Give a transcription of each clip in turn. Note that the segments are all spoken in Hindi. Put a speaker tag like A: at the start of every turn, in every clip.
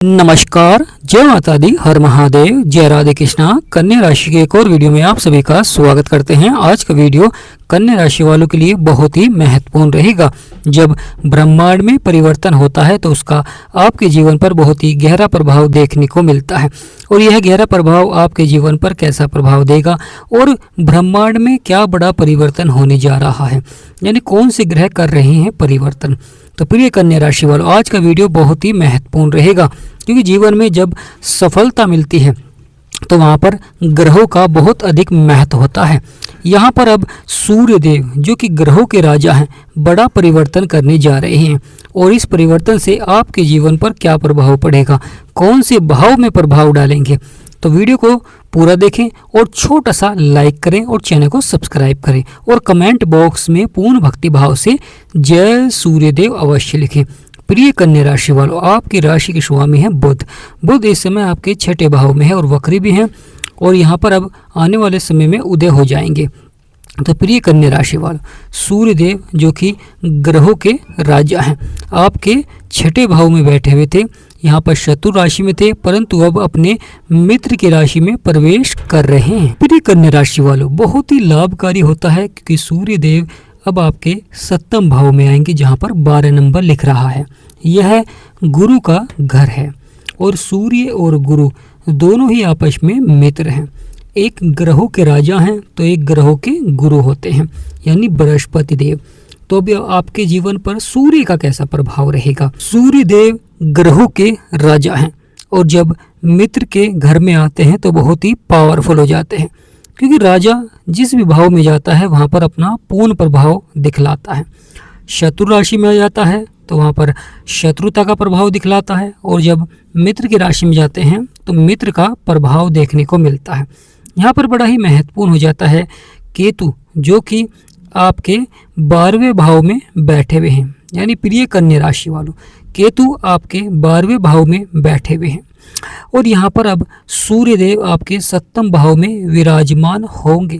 A: नमस्कार, जय माता दी, हर महादेव, जय राधे कृष्णा। कन्या राशि के एक और वीडियो में आप सभी का स्वागत करते हैं। आज का वीडियो कन्या राशि वालों के लिए बहुत ही महत्वपूर्ण रहेगा। जब ब्रह्मांड में परिवर्तन होता है तो उसका आपके जीवन पर बहुत ही गहरा प्रभाव देखने को मिलता है। और यह गहरा प्रभाव आपके जीवन पर कैसा प्रभाव देगा और ब्रह्मांड में क्या बड़ा परिवर्तन होने जा रहा है, यानी कौन से ग्रह कर रहे हैं परिवर्तन। तो प्रिय कन्या राशि वालों, आज का वीडियो बहुत ही महत्वपूर्ण रहेगा, क्योंकि जीवन में जब सफलता मिलती है तो वहाँ पर ग्रहों का बहुत अधिक महत्व होता है। यहाँ पर अब सूर्य देव जो कि ग्रहों के राजा हैं, बड़ा परिवर्तन करने जा रहे हैं। और इस परिवर्तन से आपके जीवन पर क्या प्रभाव पड़ेगा, कौन से भाव में प्रभाव डालेंगे, तो वीडियो को पूरा देखें और छोटा सा लाइक करें और चैनल को सब्सक्राइब करें और कमेंट बॉक्स में पूर्ण भक्ति भाव से जय सूर्यदेव अवश्य लिखें। प्रिय कन्या राशि वालों, आपकी राशि के स्वामी है बुध। बुध इस समय आपके छठे भाव में है और वक्री भी हैं, और यहाँ पर अब आने वाले समय में उदय हो जाएंगे। तो प्रिय कन्या राशि वालों, सूर्यदेव जो कि ग्रहों के राजा हैं, आपके छठे भाव में बैठे हुए थे। यहाँ पर शत्रु राशि में थे, परंतु अब अपने मित्र की राशि में प्रवेश कर रहे हैं। प्रिय कन्या राशि वालों, बहुत ही लाभकारी होता है, क्योंकि सूर्यदेव अब आपके सप्तम भाव में आएंगे, जहाँ पर 12 नंबर लिख रहा है। यह गुरु का घर है और सूर्य और गुरु दोनों ही आपस में मित्र हैं। एक ग्रहों के राजा हैं तो एक ग्रहों के गुरु होते हैं, यानी बृहस्पति देव। तो अब आपके जीवन पर सूर्य का कैसा प्रभाव रहेगा। सूर्य देव ग्रहों के राजा हैं और जब मित्र के घर में आते हैं तो बहुत ही पावरफुल हो जाते हैं, क्योंकि राजा जिस भी भाव में जाता है वहाँ पर अपना पूर्ण प्रभाव दिखलाता है। शत्रु राशि में आ जाता है तो वहाँ पर शत्रुता का प्रभाव दिखलाता है, और जब मित्र की राशि में जाते हैं तो मित्र का प्रभाव देखने को मिलता है। यहाँ पर बड़ा ही महत्वपूर्ण हो जाता है केतु, जो कि आपके 12वें भाव में बैठे हुए हैं। यानी प्रिय कन्या राशि वालों, केतु आपके 12वें भाव में बैठे हुए हैं, और यहाँ पर अब सूर्यदेव आपके सप्तम भाव में विराजमान होंगे।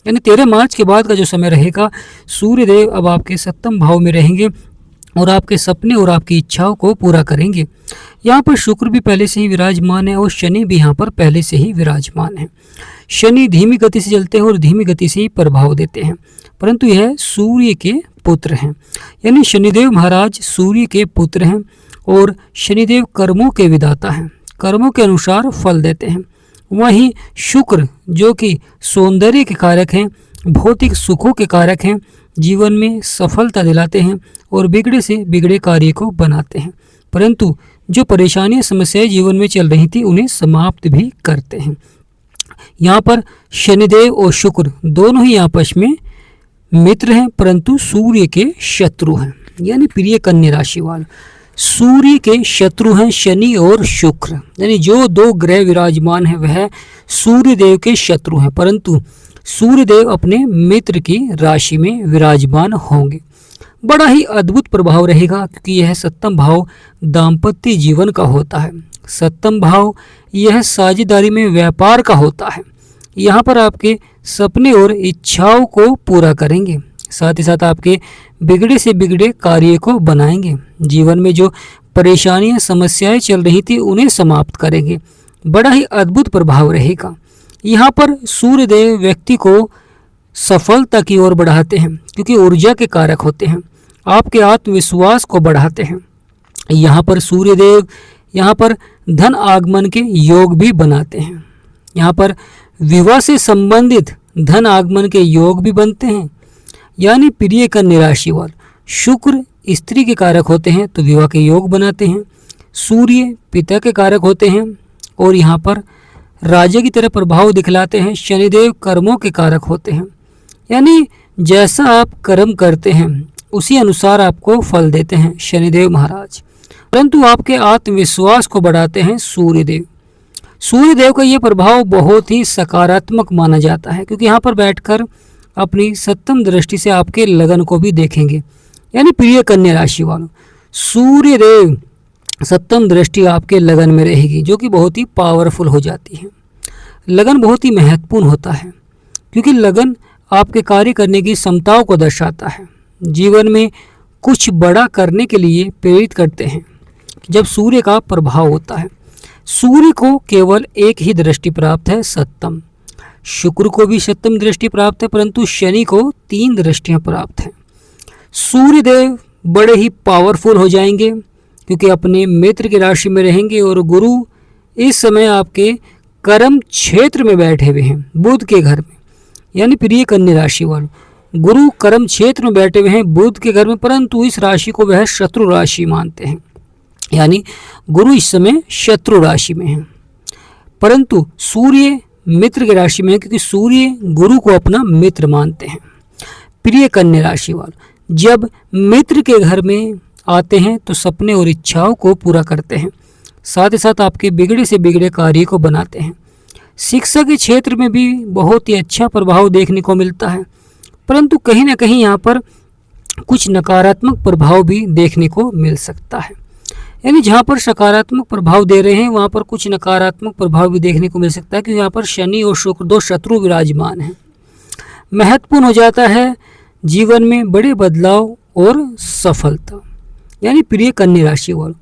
A: यानी 13 मार्च के बाद का जो समय रहेगा, सूर्यदेव अब आपके सप्तम भाव में रहेंगे और आपके सपने और आपकी इच्छाओं को पूरा करेंगे। यहाँ पर शुक्र भी पहले से ही विराजमान है और शनि भी यहाँ पर पहले से ही विराजमान है। शनि धीमी गति से चलते हैं और धीमी गति से ही प्रभाव देते हैं, परंतु यह सूर्य के पुत्र हैं। यानी शनिदेव महाराज सूर्य के पुत्र हैं और शनिदेव कर्मों के विधाता हैं, कर्मों के अनुसार फल देते हैं। वहीं शुक्र जो कि सौंदर्य के कारक हैं, भौतिक सुखों के कारक हैं, जीवन में सफलता दिलाते हैं और बिगड़े से बिगड़े कार्य को बनाते हैं, परंतु जो परेशानियां समस्याएं जीवन में चल रही थी उन्हें समाप्त भी करते हैं। यहाँ पर शनिदेव और शुक्र दोनों ही आपस में मित्र हैं, परंतु सूर्य के शत्रु हैं। यानी प्रिय कन्या राशि वाले, सूर्य के शत्रु हैं शनि और शुक्र। यानी जो दो ग्रह विराजमान हैं वह सूर्यदेव के शत्रु हैं, परंतु सूर्यदेव अपने मित्र की राशि में विराजमान होंगे। बड़ा ही अद्भुत प्रभाव रहेगा, क्योंकि यह सप्तम भाव दाम्पत्य जीवन का होता है। सप्तम भाव यह साझेदारी में व्यापार का होता है। यहाँ पर आपके सपने और इच्छाओं को पूरा करेंगे, साथ ही साथ आपके बिगड़े से बिगड़े कार्य को बनाएंगे। जीवन में जो परेशानियां समस्याएं चल रही थी उन्हें समाप्त करेंगे। बड़ा ही अद्भुत प्रभाव रहेगा। यहाँ पर सूर्यदेव व्यक्ति को सफलता की ओर बढ़ाते हैं, क्योंकि ऊर्जा के कारक होते हैं, आपके आत्मविश्वास को बढ़ाते हैं। यहाँ पर सूर्यदेव यहाँ पर धन आगमन के योग भी बनाते हैं। यहाँ पर विवाह से संबंधित धन आगमन के योग भी बनते हैं। यानी प्रिय कन्या राशि वाले, शुक्र स्त्री के कारक होते हैं तो विवाह के योग बनाते हैं, सूर्य पिता के कारक होते हैं और यहाँ पर राजा की तरह प्रभाव दिखलाते हैं, शनिदेव कर्मों के कारक होते हैं। यानी जैसा आप कर्म करते हैं उसी अनुसार आपको फल देते हैं शनिदेव महाराज, परंतु आपके आत्मविश्वास को बढ़ाते हैं सूर्यदेव। सूर्यदेव का ये प्रभाव बहुत ही सकारात्मक माना जाता है, क्योंकि यहाँ पर बैठकर अपनी सप्तम दृष्टि से आपके लगन को भी देखेंगे। यानी प्रिय कन्या राशि वालों, सूर्यदेव सप्तम दृष्टि आपके लगन में रहेगी, जो कि बहुत ही पावरफुल हो जाती है। लगन बहुत ही महत्वपूर्ण होता है, क्योंकि लगन आपके कार्य करने की क्षमताओं को दर्शाता है, जीवन में कुछ बड़ा करने के लिए प्रेरित करते हैं। जब सूर्य का प्रभाव होता है। सूर्य को केवल एक ही दृष्टि प्राप्त है, सप्तम। शुक्र को भी सप्तम दृष्टि प्राप्त है, परंतु शनि को 3 दृष्टियां प्राप्त हैं। सूर्य देव बड़े ही पावरफुल हो जाएंगे क्योंकि अपने मित्र की राशि में रहेंगे और गुरु इस समय आपके कर्म क्षेत्र में बैठे हुए हैं, बुध के घर में। यानी प्रिय कन्या राशि वालों, गुरु कर्म क्षेत्र में बैठे हुए हैं बुध के घर में, परंतु इस राशि को वह शत्रु राशि मानते हैं। यानी गुरु इस समय शत्रु राशि में है, परंतु सूर्य मित्र की राशि में है क्योंकि सूर्य गुरु को अपना मित्र मानते हैं। प्रिय कन्या राशि वालों, जब मित्र के घर में आते हैं तो सपने और इच्छाओं को पूरा करते हैं, साथ ही साथ आपके बिगड़े से बिगड़े कार्य को बनाते हैं। शिक्षा के क्षेत्र में भी बहुत ही अच्छा प्रभाव देखने को मिलता है, परंतु कहीं ना कहीं यहाँ पर कुछ नकारात्मक प्रभाव भी देखने को मिल सकता है। यानी जहाँ पर सकारात्मक प्रभाव दे रहे हैं वहाँ पर कुछ नकारात्मक प्रभाव भी देखने को मिल सकता है, क्योंकि यहाँ पर शनि और शुक्र 2 शत्रु विराजमान हैं। महत्वपूर्ण हो जाता है जीवन में बड़े बदलाव और सफलता। यानी प्रिय कन्या राशि वालों,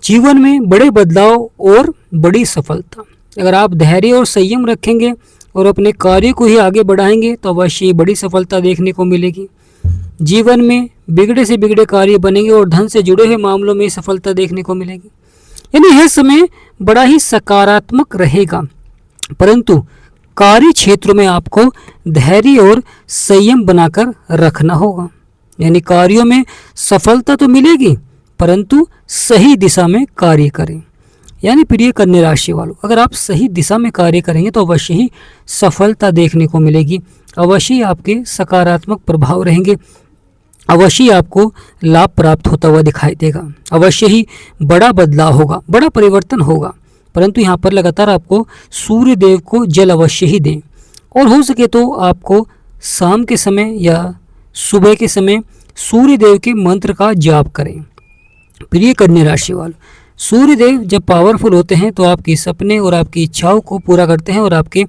A: जीवन में बड़े बदलाव और बड़ी सफलता। अगर आप धैर्य और संयम रखेंगे और अपने कार्य को ही आगे बढ़ाएंगे तो अवश्य बड़ी सफलता देखने को मिलेगी। जीवन में बिगड़े से बिगड़े कार्य बनेंगे और धन से जुड़े हुए मामलों में सफलता देखने को मिलेगी। यानी यह समय बड़ा ही सकारात्मक रहेगा, परंतु कार्य क्षेत्रों में आपको धैर्य और संयम बनाकर रखना होगा। यानी कार्यों में सफलता तो मिलेगी, परंतु सही दिशा में कार्य करें। यानी प्रिय कन्या राशि वालों, अगर आप सही दिशा में कार्य करेंगे तो अवश्य ही सफलता देखने को मिलेगी, अवश्य ही आपके सकारात्मक प्रभाव रहेंगे, अवश्य ही आपको लाभ प्राप्त होता हुआ दिखाई देगा, अवश्य ही बड़ा बदलाव होगा, बड़ा परिवर्तन होगा। परंतु यहाँ पर लगातार आपको सूर्य देव को जल अवश्य ही दें, और हो सके तो आपको शाम के समय या सुबह के समय सूर्य देव के मंत्र का जाप करें। प्रिय कन्या राशि वालों, सूर्य देव जब पावरफुल होते हैं तो आपके सपने और आपकी इच्छाओं को पूरा करते हैं और आपके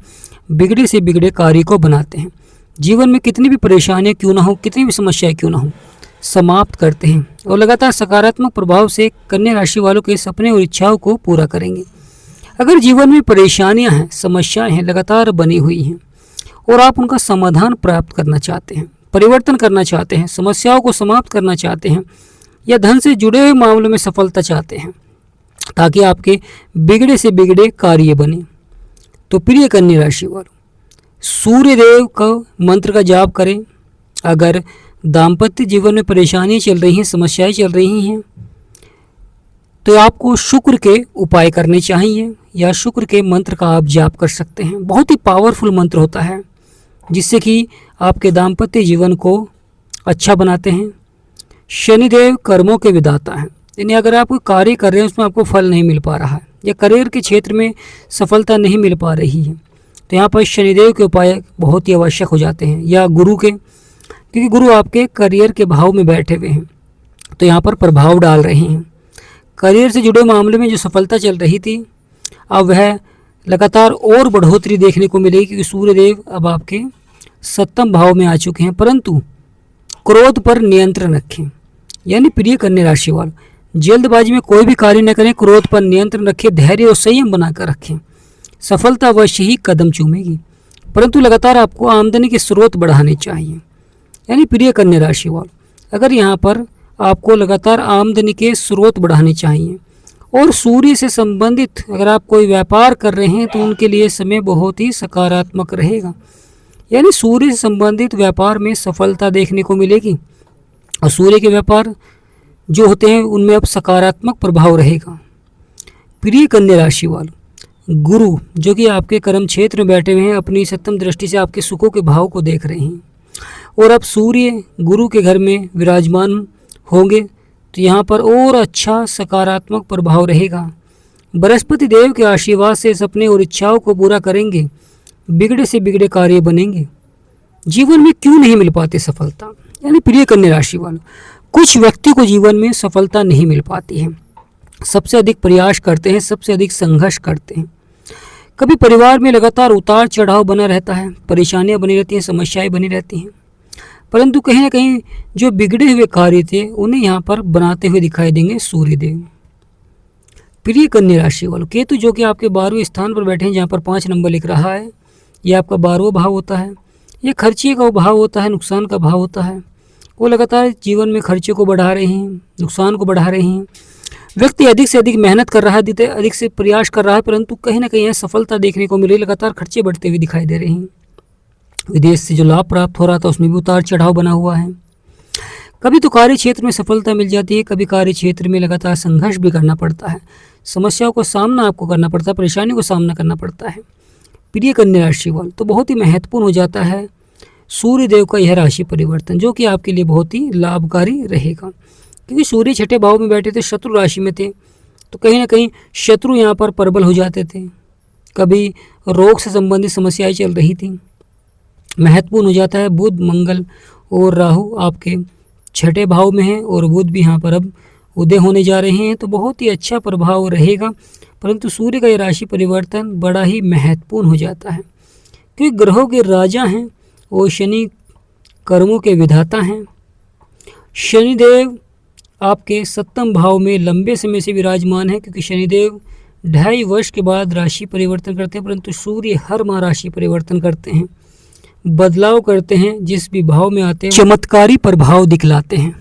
A: बिगड़े से बिगड़े कार्य को बनाते हैं। जीवन में कितनी भी परेशानियां क्यों ना हो, कितनी भी समस्याएं क्यों ना हो, समाप्त करते हैं और लगातार सकारात्मक प्रभाव से कन्या राशि वालों के सपने और इच्छाओं को पूरा करेंगे। अगर जीवन में परेशानियां हैं, समस्याएं हैं, लगातार बनी हुई हैं और आप उनका समाधान प्राप्त करना चाहते हैं, परिवर्तन करना चाहते हैं, समस्याओं को समाप्त करना चाहते हैं या धन से जुड़े हुए मामलों में सफलता चाहते हैं ताकि आपके बिगड़े से बिगड़े कार्य बने, तो प्रिय कन्या राशि वालों सूर्य देव का मंत्र का जाप करें। अगर दाम्पत्य जीवन में परेशानियां चल रही हैं, समस्याएं चल रही हैं, तो आपको शुक्र के उपाय करने चाहिए या शुक्र के मंत्र का आप जाप कर सकते हैं। बहुत ही पावरफुल मंत्र होता है जिससे कि आपके दाम्पत्य जीवन को अच्छा बनाते हैं। शनिदेव कर्मों के विधाता हैं, यानी अगर आप कोई कार्य कर रहे हैं उसमें आपको फल नहीं मिल पा रहा है या करियर के क्षेत्र में सफलता नहीं मिल पा रही है, तो यहाँ पर शनिदेव के उपाय बहुत ही आवश्यक हो जाते हैं, या गुरु के, क्योंकि गुरु आपके करियर के भाव में बैठे हुए हैं तो यहाँ पर प्रभाव डाल रहे हैं। करियर से जुड़े मामले में जो सफलता चल रही थी अब वह लगातार और बढ़ोतरी देखने को मिलेगी, क्योंकि सूर्यदेव अब आपके 7वें भाव में आ चुके हैं। परंतु क्रोध पर नियंत्रण रखें। यानी प्रिय कन्या राशि वालों जल्दबाजी में कोई भी कार्य न करें, क्रोध पर नियंत्रण रखें, धैर्य और संयम बनाकर रखें। सफलता अवश्य ही कदम चूमेगी, परंतु लगातार आपको आमदनी के स्रोत बढ़ाने चाहिए। यानी प्रिय कन्या राशि वालों अगर यहाँ पर आपको लगातार आमदनी के स्रोत बढ़ाने चाहिए और सूर्य से संबंधित अगर आप कोई व्यापार कर रहे हैं तो उनके लिए समय बहुत ही सकारात्मक रहेगा। यानी सूर्य से संबंधित व्यापार में सफलता देखने को मिलेगी और सूर्य के व्यापार जो होते हैं उनमें अब सकारात्मक प्रभाव रहेगा। प्रिय कन्या राशि वालों गुरु जो कि आपके कर्म क्षेत्र में बैठे हुए हैं अपनी 7वीं दृष्टि से आपके सुखों के भाव को देख रहे हैं और अब सूर्य गुरु के घर में विराजमान होंगे तो यहाँ पर और अच्छा सकारात्मक प्रभाव रहेगा। बृहस्पति देव के आशीर्वाद से सपने और इच्छाओं को पूरा करेंगे, बिगड़े से बिगड़े कार्य बनेंगे। जीवन में क्यों नहीं मिल पाती सफलता? यानी प्रिय कन्या राशि वालों कुछ व्यक्ति को जीवन में सफलता नहीं मिल पाती है, सबसे अधिक प्रयास करते हैं, सबसे अधिक संघर्ष करते हैं। कभी परिवार में लगातार उतार चढ़ाव बना रहता है, परेशानियां बनी रहती हैं, समस्याएं बनी रहती हैं, परंतु कहीं ना कहीं जो बिगड़े हुए कार्य थे उन्हें यहाँ पर बनाते हुए दिखाई देंगे सूर्यदेव। प्रिय कन्या राशि वालों, केतु जो कि आपके 12वें स्थान पर बैठे हैं, जहाँ पर 5 नंबर लिख रहा है, ये आपका 12वां भाव होता है। ये खर्चे का भाव होता है, नुकसान का भाव होता है। वो लगातार जीवन में खर्चे को बढ़ा रहे हैं, नुकसान को बढ़ा रहे हैं। व्यक्ति अधिक से अधिक मेहनत कर रहा है, अधिक से प्रयास कर रहा है, परंतु कहीं ना कहीं यह सफलता देखने को मिल रही, लगातार खर्चे बढ़ते हुए दिखाई दे रहे हैं। विदेश से जो लाभ प्राप्त हो रहा था उसमें भी उतार चढ़ाव बना हुआ है। कभी तो कार्य क्षेत्र में सफलता मिल जाती है, कभी कार्य क्षेत्र में लगातार संघर्ष भी करना पड़ता है, समस्याओं को सामना आपको करना पड़ता है, परेशानी को सामना करना पड़ता है। प्रिय कन्या राशि वालों, तो बहुत ही महत्वपूर्ण हो जाता है सूर्य देव का यह राशि परिवर्तन, जो कि आपके लिए बहुत ही लाभकारी रहेगा। क्योंकि सूर्य छठे भाव में बैठे थे, शत्रु राशि में थे, तो कहीं ना कहीं शत्रु यहाँ पर प्रबल हो जाते थे। कभी रोग से संबंधित समस्याएं चल रही थी। महत्वपूर्ण हो जाता है बुध, मंगल और राहु आपके छठे भाव में है, और बुध भी यहाँ पर अब उदय होने जा रहे हैं, तो बहुत ही अच्छा प्रभाव रहेगा। परंतु सूर्य का ये राशि परिवर्तन बड़ा ही महत्वपूर्ण हो जाता है, क्योंकि ग्रहों के राजा हैं और शनि कर्मों के विधाता हैं। शनिदेव आपके 7वें भाव में लंबे समय से विराजमान है, क्योंकि शनिदेव 2.5 वर्ष के बाद राशि परिवर्तन करते हैं, परंतु सूर्य हर माह राशि परिवर्तन करते हैं, बदलाव करते हैं। जिस भी भाव में आते हैं चमत्कारी प्रभाव दिखलाते हैं,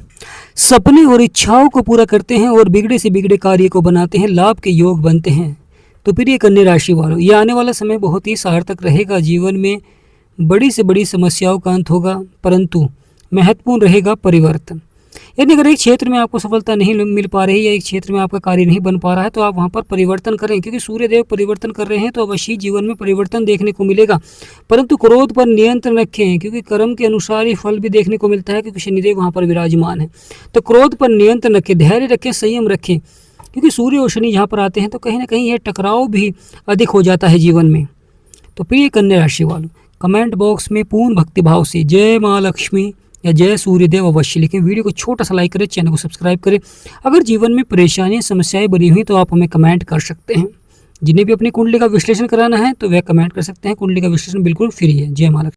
A: सपने और इच्छाओं को पूरा करते हैं, और बिगड़े से बिगड़े कार्य को बनाते हैं, लाभ के योग बनते हैं। तो प्रिय कन्या राशि वालों, ये आने वाला समय बहुत ही सार्थक रहेगा। जीवन में बड़ी से बड़ी समस्याओं का अंत होगा, परंतु महत्वपूर्ण रहेगा परिवर्तन। यदि अगर एक क्षेत्र में आपको सफलता नहीं मिल पा रही है, एक क्षेत्र में आपका कार्य नहीं बन पा रहा है, तो आप वहाँ पर परिवर्तन करें, क्योंकि सूर्यदेव परिवर्तन कर रहे हैं, तो अवश्य जीवन में परिवर्तन देखने को मिलेगा। परंतु क्रोध पर नियंत्रण रखें, क्योंकि कर्म के अनुसार ही फल भी देखने को मिलता है, क्योंकि शनिदेव वहाँ पर विराजमान है। तो क्रोध पर नियंत्रण रखें, धैर्य रखें, संयम रखें, क्योंकि सूर्य और शनि जहाँ पर आते हैं तो कहीं ना कहीं यह टकराव भी अधिक हो जाता है जीवन में। तो प्रिय कन्या राशि वालों, कमेंट बॉक्स में पूर्ण भक्तिभाव से जय माँ लक्ष्मी या जय सूर्यदेव अवश्य लिखें। वीडियो को छोटा सा लाइक करें, चैनल को सब्सक्राइब करें। अगर जीवन में परेशानियां समस्याएं बनी हुई तो आप हमें कमेंट कर सकते हैं। जिन्हें भी अपनी कुंडली का विश्लेषण कराना है तो वह कमेंट कर सकते हैं। कुंडली का विश्लेषण बिल्कुल फ्री है। जय माँ लक्ष्मी।